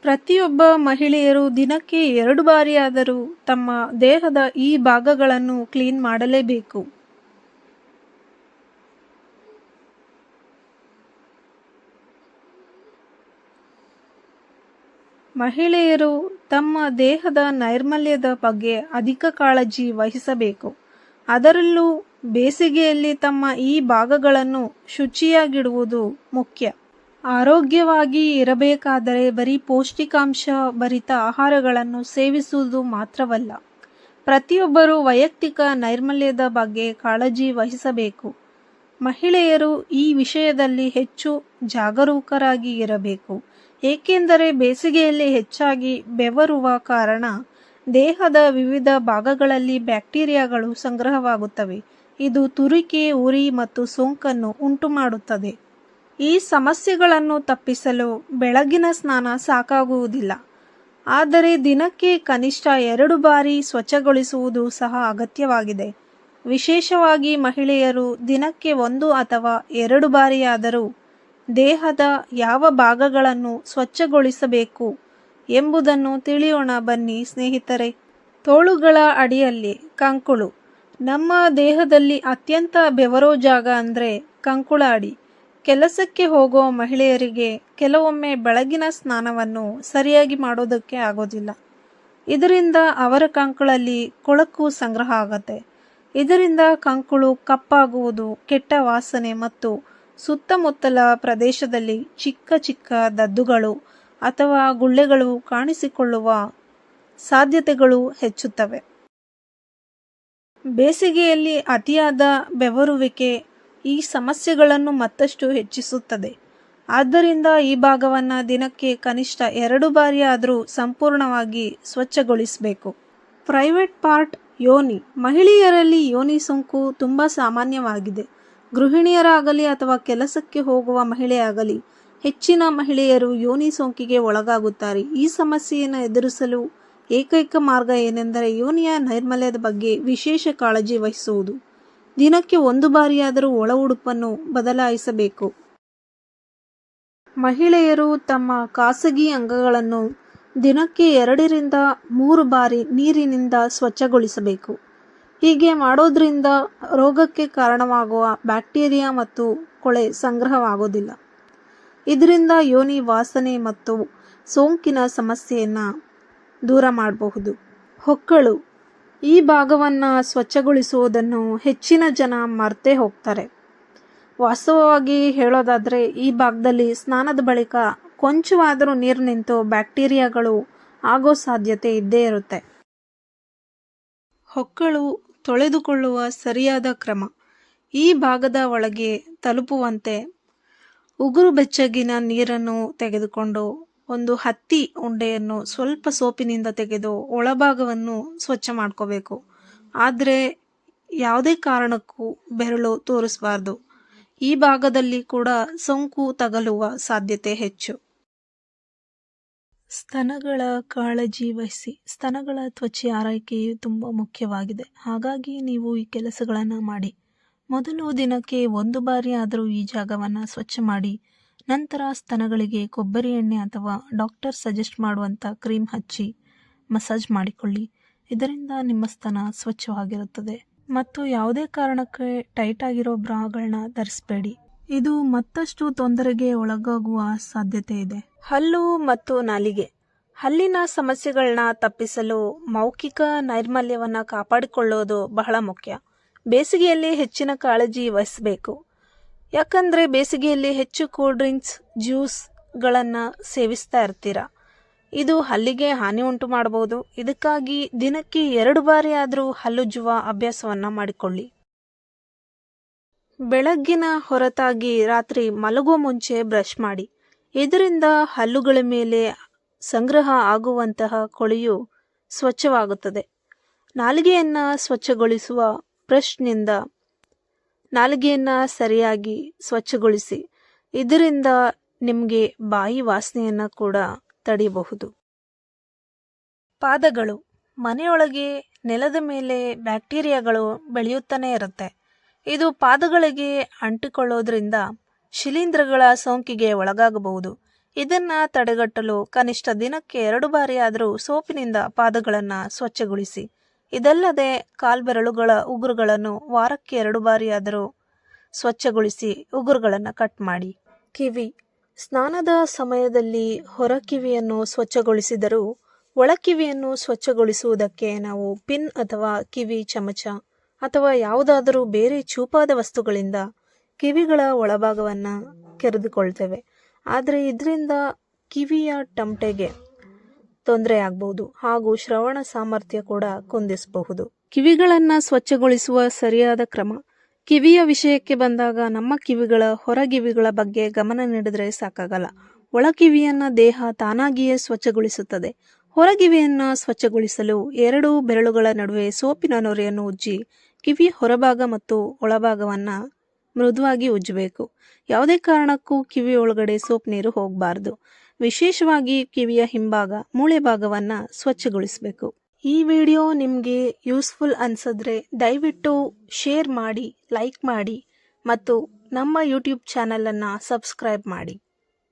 ಪ್ರತಿಯೊಬ್ಬ ಮಹಿಳೆಯರು ದಿನಕ್ಕೆ 2 ಬಾರಿಯಾದರೂ ತಮ್ಮ ದೇಹದ ಈ ಭಾಗಗಳನ್ನು ಕ್ಲೀನ್ ಮಾಡಲೇಬೇಕು. ಮಹಿಳೆಯರು ತಮ್ಮ ದೇಹದ ನೈರ್ಮಲ್ಯದ ಬಗ್ಗೆ ಅಧಿಕ ಕಾಳಜಿ ವಹಿಸಬೇಕು. ಅದರಲ್ಲೂ ಬೇಸಿಗೆಯಲ್ಲಿ ತಮ್ಮ ಈ ಭಾಗಗಳನ್ನು ಶುಚಿಯಾಗಿಡುವುದು ಮುಖ್ಯ. ಆರೋಗ್ಯವಾಗಿ ಇರಬೇಕಾದರೆ ಬರೀ ಪೌಷ್ಟಿಕಾಂಶ ಭರಿತ ಆಹಾರಗಳನ್ನು ಸೇವಿಸುವುದು ಮಾತ್ರವಲ್ಲ, ಪ್ರತಿಯೊಬ್ಬರೂ ವೈಯಕ್ತಿಕ ನೈರ್ಮಲ್ಯದ ಬಗ್ಗೆ ಕಾಳಜಿ ವಹಿಸಬೇಕು. ಮಹಿಳೆಯರು ಈ ವಿಷಯದಲ್ಲಿ ಹೆಚ್ಚು ಜಾಗರೂಕರಾಗಿ ಇರಬೇಕು. ಏಕೆಂದರೆ ಬೇಸಿಗೆಯಲ್ಲಿ ಹೆಚ್ಚಾಗಿ ಬೆವರುವ ಕಾರಣ ದೇಹದ ವಿವಿಧ ಭಾಗಗಳಲ್ಲಿ ಬ್ಯಾಕ್ಟೀರಿಯಾಗಳು ಸಂಗ್ರಹವಾಗುತ್ತವೆ. ಇದು ತುರಿಕೆ, ಉರಿ ಮತ್ತು ಸೋಂಕನ್ನು ಉಂಟುಮಾಡುತ್ತದೆ. ಈ ಸಮಸ್ಯೆಗಳನ್ನು ತಪ್ಪಿಸಲು ಬೆಳಗಿನ ಸ್ನಾನ ಸಾಕಾಗುವುದಿಲ್ಲ, ಆದರೆ ದಿನಕ್ಕೆ ಕನಿಷ್ಠ 2 ಬಾರಿ ಸ್ವಚ್ಛಗೊಳಿಸುವುದು ಸಹ ಅಗತ್ಯವಾಗಿದೆ. ವಿಶೇಷವಾಗಿ ಮಹಿಳೆಯರು ದಿನಕ್ಕೆ 1 ಅಥವಾ 2 ಬಾರಿಯಾದರೂ ದೇಹದ ಯಾವ ಭಾಗಗಳನ್ನು ಸ್ವಚ್ಛಗೊಳಿಸಬೇಕು ಎಂಬುದನ್ನು ತಿಳಿಯೋಣ ಬನ್ನಿ ಸ್ನೇಹಿತರೆ. ತೋಳುಗಳ ಅಡಿಯಲ್ಲಿ ಕಂಕುಳು. ನಮ್ಮ ದೇಹದಲ್ಲಿ ಅತ್ಯಂತ ಬೆವರೋ ಜಾಗ ಅಂದರೆ ಕಂಕುಳ ಅಡಿ. ಕೆಲಸಕ್ಕೆ ಹೋಗೋ ಮಹಿಳೆಯರಿಗೆ ಕೆಲವೊಮ್ಮೆ ಬೆಳಗಿನ ಸ್ನಾನವನ್ನು ಸರಿಯಾಗಿ ಮಾಡೋದಕ್ಕೆ ಆಗೋದಿಲ್ಲ. ಇದರಿಂದ ಅವರ ಕಂಕುಳಲ್ಲಿ ಕೊಳಕು ಸಂಗ್ರಹ ಆಗುತ್ತೆ. ಇದರಿಂದ ಕಂಕುಳು ಕಪ್ಪಾಗುವುದು, ಕೆಟ್ಟ ವಾಸನೆ ಮತ್ತು ಸುತ್ತಮುತ್ತಲ ಪ್ರದೇಶದಲ್ಲಿ ಚಿಕ್ಕ ಚಿಕ್ಕ ದದ್ದುಗಳು ಅಥವಾ ಗುಳ್ಳೆಗಳು ಕಾಣಿಸಿಕೊಳ್ಳುವ ಸಾಧ್ಯತೆಗಳು ಹೆಚ್ಚುತ್ತವೆ. ಬೇಸಿಗೆಯಲ್ಲಿ ಅತಿಯಾದ ಬೆವರುವಿಕೆ ಈ ಸಮಸ್ಯೆಗಳನ್ನು ಮತ್ತಷ್ಟು ಹೆಚ್ಚಿಸುತ್ತದೆ. ಆದ್ದರಿಂದ ಈ ಭಾಗವನ್ನು ದಿನಕ್ಕೆ ಕನಿಷ್ಠ 2 ಬಾರಿಯಾದರೂ ಸಂಪೂರ್ಣವಾಗಿ ಸ್ವಚ್ಛಗೊಳಿಸಬೇಕು. ಪ್ರೈವೇಟ್ ಪಾರ್ಟ್ ಯೋನಿ. ಮಹಿಳೆಯರಲ್ಲಿ ಯೋನಿ ಸೋಂಕು ತುಂಬ ಸಾಮಾನ್ಯವಾಗಿದೆ. ಗೃಹಿಣಿಯರಾಗಲಿ ಅಥವಾ ಕೆಲಸಕ್ಕೆ ಹೋಗುವ ಮಹಿಳೆಯಾಗಲಿ, ಹೆಚ್ಚಿನ ಮಹಿಳೆಯರು ಯೋನಿ ಸೋಂಕಿಗೆ ಒಳಗಾಗುತ್ತಾರೆ. ಈ ಸಮಸ್ಯೆಯನ್ನು ಎದುರಿಸಲು ಏಕೈಕ ಮಾರ್ಗ ಏನೆಂದರೆ ಯೋನಿಯ ನೈರ್ಮಲ್ಯದ ಬಗ್ಗೆ ವಿಶೇಷ ಕಾಳಜಿ ವಹಿಸುವುದು. ದಿನಕ್ಕೆ 1 ಬಾರಿಯಾದರೂ ಒಳ ಉಡುಪನ್ನು ಬದಲಾಯಿಸಬೇಕು. ಮಹಿಳೆಯರು ತಮ್ಮ ಖಾಸಗಿ ಅಂಗಗಳನ್ನು ದಿನಕ್ಕೆ 2 ರಿಂದ 3 ಬಾರಿ ನೀರಿನಿಂದ ಸ್ವಚ್ಛಗೊಳಿಸಬೇಕು. ಹೀಗೆ ಮಾಡೋದ್ರಿಂದ ರೋಗಕ್ಕೆ ಕಾರಣವಾಗುವ ಬ್ಯಾಕ್ಟೀರಿಯಾ ಮತ್ತು ಕೊಳೆ ಸಂಗ್ರಹವಾಗೋದಿಲ್ಲ. ಇದರಿಂದ ಯೋನಿ ವಾಸನೆ ಮತ್ತು ಸೋಂಕಿನ ಸಮಸ್ಯೆಯನ್ನು ದೂರ ಮಾಡಬಹುದು. ಹೊಕ್ಕಳು. ಈ ಭಾಗವನ್ನು ಸ್ವಚ್ಛಗೊಳಿಸುವುದನ್ನು ಹೆಚ್ಚಿನ ಜನ ಮರ್ತೇ ಹೋಗ್ತಾರೆ. ವಾಸ್ತವವಾಗಿ ಹೇಳೋದಾದರೆ ಈ ಭಾಗದಲ್ಲಿ ಸ್ನಾನದ ಬಳಿಕ ಕೊಂಚವಾದರೂ ನೀರು ನಿಂತು ಬ್ಯಾಕ್ಟೀರಿಯಾಗಳು ಆಗೋ ಸಾಧ್ಯತೆ ಇದ್ದೇ ಇರುತ್ತೆ. ಹೊಕ್ಕಳು ತೊಳೆದುಕೊಳ್ಳುವ ಸರಿಯಾದ ಕ್ರಮ. ಈ ಭಾಗದ ಒಳಗೆ ತಲುಪುವಂತೆ ಉಗುರು ಬೆಚ್ಚಗಿನ ನೀರನ್ನು ತೆಗೆದುಕೊಂಡು ಒಂದು ಹತ್ತಿ ಉಂಡೆಯನ್ನು ಸ್ವಲ್ಪ ಸೋಪಿನಿಂದ ತೆಗೆದು ಒಳಭಾಗವನ್ನು ಸ್ವಚ್ಛ ಮಾಡ್ಕೋಬೇಕು. ಆದರೆ ಯಾವುದೇ ಕಾರಣಕ್ಕೂ ಬೆರಳು ತೋರಿಸಬಾರ್ದು. ಈ ಭಾಗದಲ್ಲಿ ಕೂಡ ಸೋಂಕು ತಗುಲುವ ಸಾಧ್ಯತೆ ಹೆಚ್ಚು. ಸ್ತನಗಳ ಕಾಳಜಿ ವಹಿಸಿ. ಸ್ತನಗಳ ತ್ವಚೆ ಆರೈಕೆಯು ತುಂಬ ಮುಖ್ಯವಾಗಿದೆ. ಹಾಗಾಗಿ ನೀವು ಈ ಕೆಲಸಗಳನ್ನು ಮಾಡಿ. ಮೊದಲು ದಿನಕ್ಕೆ 1 ಬಾರಿ ಆದರೂ ಈ ಜಾಗವನ್ನು ಸ್ವಚ್ಛ ಮಾಡಿ. ನಂತರ ಸ್ತನಗಳಿಗೆ ಕೊಬ್ಬರಿ ಎಣ್ಣೆ ಅಥವಾ ಡಾಕ್ಟರ್ ಸಜೆಸ್ಟ್ ಮಾಡುವಂಥ ಕ್ರೀಮ್ ಹಚ್ಚಿ ಮಸಾಜ್ ಮಾಡಿಕೊಳ್ಳಿ. ಇದರಿಂದ ನಿಮ್ಮ ಸ್ತನ ಸ್ವಚ್ಛವಾಗಿರುತ್ತದೆ. ಮತ್ತು ಯಾವುದೇ ಕಾರಣಕ್ಕೆ ಟೈಟ್ ಆಗಿರೋ ಬ್ರಾಗಳನ್ನ ಧರಿಸಬೇಡಿ. ಇದು ಮತ್ತಷ್ಟು ತೊಂದರೆಗೆ ಒಳಗಾಗುವ ಸಾಧ್ಯತೆ ಇದೆ. ಹಲ್ಲು ಮತ್ತು ನಾಲಿಗೆ. ಹಲ್ಲಿನ ಸಮಸ್ಯೆಗಳನ್ನ ತಪ್ಪಿಸಲು ಮೌಖಿಕ ನೈರ್ಮಲ್ಯವನ್ನು ಕಾಪಾಡಿಕೊಳ್ಳೋದು ಬಹಳ ಮುಖ್ಯ. ಬೇಸಿಗೆಯಲ್ಲಿ ಹೆಚ್ಚಿನ ಕಾಳಜಿ ವಹಿಸಬೇಕು. ಯಾಕಂದರೆ ಬೇಸಿಗೆಯಲ್ಲಿ ಹೆಚ್ಚು ಕೂಲ್ ಡ್ರಿಂಕ್ಸ್, ಜ್ಯೂಸ್ಗಳನ್ನು ಸೇವಿಸ್ತಾ ಇರ್ತೀರ. ಇದು ಹಲ್ಲಿಗೆ ಹಾನಿ ಉಂಟು ಮಾಡಬಹುದು. ಇದಕ್ಕಾಗಿ ದಿನಕ್ಕೆ 2 ಬಾರಿ ಆದರೂ ಹಲ್ಲುಜ್ಜುವ ಅಭ್ಯಾಸವನ್ನು ಮಾಡಿಕೊಳ್ಳಿ. ಬೆಳಗ್ಗಿನ ಹೊರತಾಗಿ ರಾತ್ರಿ ಮಲಗುವ ಮುಂಚೆ ಬ್ರಷ್ ಮಾಡಿ. ಇದರಿಂದ ಹಲ್ಲುಗಳ ಮೇಲೆ ಸಂಗ್ರಹ ಆಗುವಂತಹ ಕೊಳೆಯು ಸ್ವಚ್ಛವಾಗುತ್ತದೆ. ನಾಲಿಗೆಯನ್ನು ಸ್ವಚ್ಛಗೊಳಿಸುವ ಬ್ರಷ್ನಿಂದ ನಾಲಿಗೆಯನ್ನು ಸರಿಯಾಗಿ ಸ್ವಚ್ಛಗೊಳಿಸಿ. ಇದರಿಂದ ನಿಮಗೆ ಬಾಯಿ ವಾಸನೆಯನ್ನು ಕೂಡ ತಡೆಯಬಹುದು. ಪಾದಗಳು. ಮನೆಯೊಳಗೆ ನೆಲದ ಮೇಲೆ ಬ್ಯಾಕ್ಟೀರಿಯಾಗಳು ಬೆಳೆಯುತ್ತಾನೆ ಇರುತ್ತೆ. ಇದು ಪಾದಗಳಿಗೆ ಅಂಟಿಕೊಳ್ಳೋದ್ರಿಂದ ಶಿಲೀಂಧ್ರಗಳ ಸೋಂಕಿಗೆ ಒಳಗಾಗಬಹುದು. ಇದನ್ನು ತಡೆಗಟ್ಟಲು ಕನಿಷ್ಠ ದಿನಕ್ಕೆ 2 ಬಾರಿ ಆದರೂ ಸೋಪಿನಿಂದ ಪಾದಗಳನ್ನು ಸ್ವಚ್ಛಗೊಳಿಸಿ. ಇದಲ್ಲದೆ ಕಾಲ್ಬೆರಳುಗಳ ಉಗುರುಗಳನ್ನು ವಾರಕ್ಕೆ 2 ಬಾರಿ ಆದರೂ ಸ್ವಚ್ಛಗೊಳಿಸಿ ಉಗುರುಗಳನ್ನು ಕಟ್ ಮಾಡಿ. ಕಿವಿ ಸ್ನಾನದ ಸಮಯದಲ್ಲಿ ಹೊರ ಕಿವಿಯನ್ನು ಸ್ವಚ್ಛಗೊಳಿಸಿದರೂ ಒಳಕಿವಿಯನ್ನು ಸ್ವಚ್ಛಗೊಳಿಸುವುದಕ್ಕೆ ನಾವು ಪಿನ್ ಅಥವಾ ಕಿವಿ ಚಮಚ ಅಥವಾ ಯಾವುದಾದರೂ ಬೇರೆ ಚೂಪಾದ ವಸ್ತುಗಳಿಂದ ಕಿವಿಗಳ ಒಳಭಾಗವನ್ನು ಕೆರೆದುಕೊಳ್ತೇವೆ. ಆದರೆ ಇದರಿಂದ ಕಿವಿಯ ಟಮಟೆಗೆ ತೊಂದರೆ ಆಗ್ಬೋದು ಹಾಗೂ ಶ್ರವಣ ಸಾಮರ್ಥ್ಯ ಕೂಡ ಕುಂದಿಸಬಹುದು. ಕಿವಿಗಳನ್ನು ಸ್ವಚ್ಛಗೊಳಿಸುವ ಸರಿಯಾದ ಕ್ರಮ. ಕಿವಿಯ ವಿಷಯಕ್ಕೆ ಬಂದಾಗ ನಮ್ಮ ಕಿವಿಗಳ ಹೊರಗಿವಿಗಳ ಬಗ್ಗೆ ಗಮನ ನೀಡಿದರೆ ಸಾಕಾಗಲ್ಲ. ಒಳಕಿವಿಯನ್ನು ದೇಹ ತಾನಾಗಿಯೇ ಸ್ವಚ್ಛಗೊಳಿಸುತ್ತದೆ. ಹೊರಗಿವಿಯನ್ನು ಸ್ವಚ್ಛಗೊಳಿಸಲು 2 ಬೆರಳುಗಳ ನಡುವೆ ಸೋಪಿನ ನೊರೆಯನ್ನು ಉಜ್ಜಿ ಕಿವಿಯ ಹೊರಭಾಗ ಮತ್ತು ಒಳಭಾಗವನ್ನು ಮೃದುವಾಗಿ ಉಜ್ಜಬೇಕು. ಯಾವುದೇ ಕಾರಣಕ್ಕೂ ಕಿವಿ ಒಳಗಡೆ ಸೋಪ್ ನೀರು ಹೋಗಬಾರ್ದು. ವಿಶೇಷವಾಗಿ ಕಿವಿಯ ಹಿಂಭಾಗ ಮೂಳೆ ಭಾಗವನ್ನು ಸ್ವಚ್ಛಗೊಳಿಸಬೇಕು. ಈ ವಿಡಿಯೋ ನಿಮಗೆ ಯೂಸ್ಫುಲ್ ಅನಿಸಿದ್ರೆ ದಯವಿಟ್ಟು ಶೇರ್ ಮಾಡಿ, ಲೈಕ್ ಮಾಡಿ ಮತ್ತು ನಮ್ಮ ಯೂಟ್ಯೂಬ್ ಚಾನಲನ್ನು ಸಬ್ಸ್ಕ್ರೈಬ್ ಮಾಡಿ.